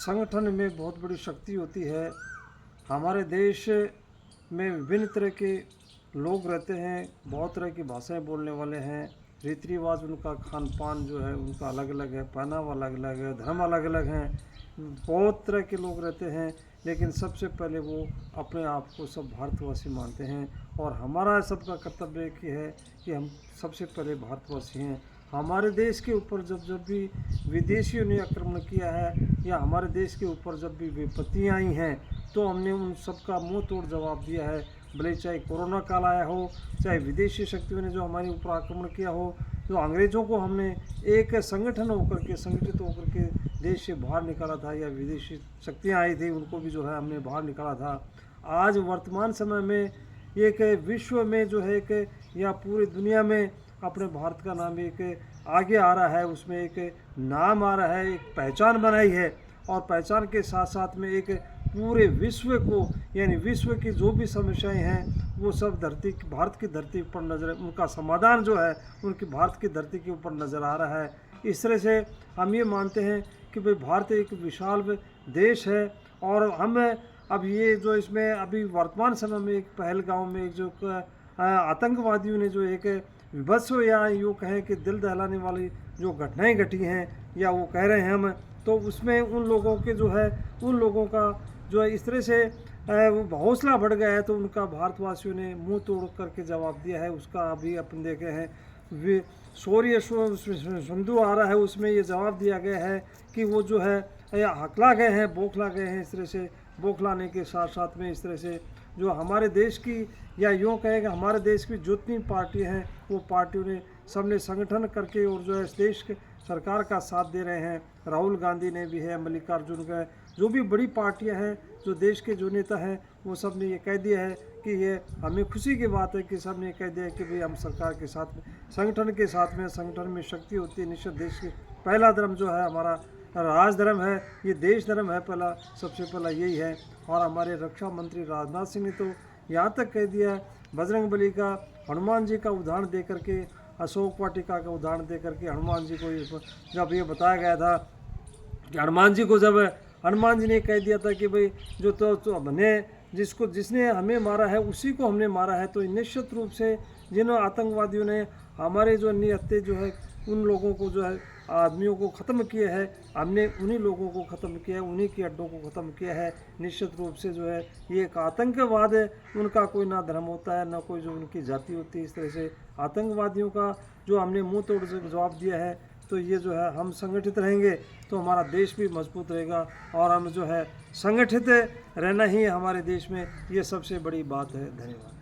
संगठन में बहुत बड़ी शक्ति होती है। हमारे देश में विभिन्न तरह के लोग रहते हैं, बहुत तरह की भाषाएं बोलने वाले हैं, रीति रिवाज उनका, खान पान जो है उनका अलग अलग है, पहनावा अलग अलग है, धर्म अलग अलग हैं, बहुत तरह के लोग रहते हैं। लेकिन सबसे पहले वो अपने आप को सब भारतवासी मानते हैं और हमारा सबका कर्तव्य एक ही है कि हम सबसे पहले भारतवासी हैं। हमारे देश के ऊपर जब जब भी विदेशियों ने आक्रमण किया है या हमारे देश के ऊपर जब भी विपत्तियाँ आई हैं तो हमने उन सबका मुंह तोड़ जवाब दिया है। भले चाहे कोरोना काल आया हो, चाहे विदेशी शक्तियों ने जो हमारे ऊपर आक्रमण किया हो, जो अंग्रेज़ों को हमने एक संगठन होकर के, संगठित होकर के देश से बाहर निकाला था, या विदेशी शक्तियाँ आई थी उनको भी जो है हमने बाहर निकाला था। आज वर्तमान समय में एक विश्व में जो है एक, या पूरी दुनिया में अपने भारत का नाम एक आगे आ रहा है, उसमें एक नाम आ रहा है, एक पहचान बनाई है। और पहचान के साथ साथ में एक पूरे विश्व को, यानी विश्व की जो भी समस्याएं हैं वो सब भारत की धरती पर नजर, उनका समाधान जो है उनकी भारत की धरती के ऊपर नज़र आ रहा है। इस तरह से हम ये मानते हैं कि भाई भारत एक विशाल देश है। और हम अब ये जो इसमें अभी वर्तमान समय में एक पहलगाम में एक जो आतंकवादियों ने जो एक विभत्स, या यूँ कहें कि दिल दहलाने वाली जो घटनाएं घटी हैं, या वो कह रहे हैं हम, तो उसमें उन लोगों के जो है, उन लोगों का जो है इस तरह से वो हौसला बढ़ गया है, तो उनका भारतवासियों ने मुंह तोड़ करके जवाब दिया है। उसका अभी अपन देखे हैं शौर्य संधु आ रहा है, उसमें ये जवाब दिया गया है कि वो जो है हकला गए हैं, बौखला गए हैं। इस तरह से बौखलाने के साथ साथ में इस तरह से जो हमारे देश की, या यूँ कहेगा हमारे देश की जितनी पार्टी हैं वो पार्टियों ने सबने संगठन करके और जो है इस देश के सरकार का साथ दे रहे हैं। राहुल गांधी ने भी है, मल्लिकार्जुन का, जो भी बड़ी पार्टियां हैं, जो देश के जो नेता हैं, वो सब ने ये कह दिया है कि ये हमें खुशी की बात है कि सब ने कह दिया है कि भाई हम सरकार के साथ में, संगठन के साथ में, संगठन में शक्ति होती है। निश्चित देश के पहला धर्म जो है हमारा राज धर्म है, ये देश धर्म है पहला, सबसे पहला यही है। और हमारे रक्षा मंत्री राजनाथ सिंह ने तो यहाँ तक कह दिया है, बजरंगबली का, हनुमान जी का उदाहरण दे करके, अशोक वाटिका का उदाहरण दे करके हनुमान जी को जब ये बताया गया था कि हनुमान जी को, जब हनुमान जी ने कह दिया था कि भाई जो तो हमने जिसने हमें मारा है उसी को हमने मारा है, तो निश्चित रूप से जिन आतंकवादियों ने हमारे जो निहत्थे जो है उन लोगों को जो है आदमियों को ख़त्म किया है, हमने उन्हीं लोगों को ख़त्म किया है, उन्हीं के अड्डों को ख़त्म किया है। निश्चित रूप से जो है ये एक आतंकवाद है, उनका कोई ना धर्म होता है, ना कोई जो उनकी जाति होती है। इस तरह से आतंकवादियों का जो हमने मुंह तोड़ जवाब दिया है, तो ये जो है हम संगठित रहेंगे तो हमारा देश भी मजबूत रहेगा। और हम जो है संगठित रहना ही हमारे देश में ये सबसे बड़ी बात है। धन्यवाद।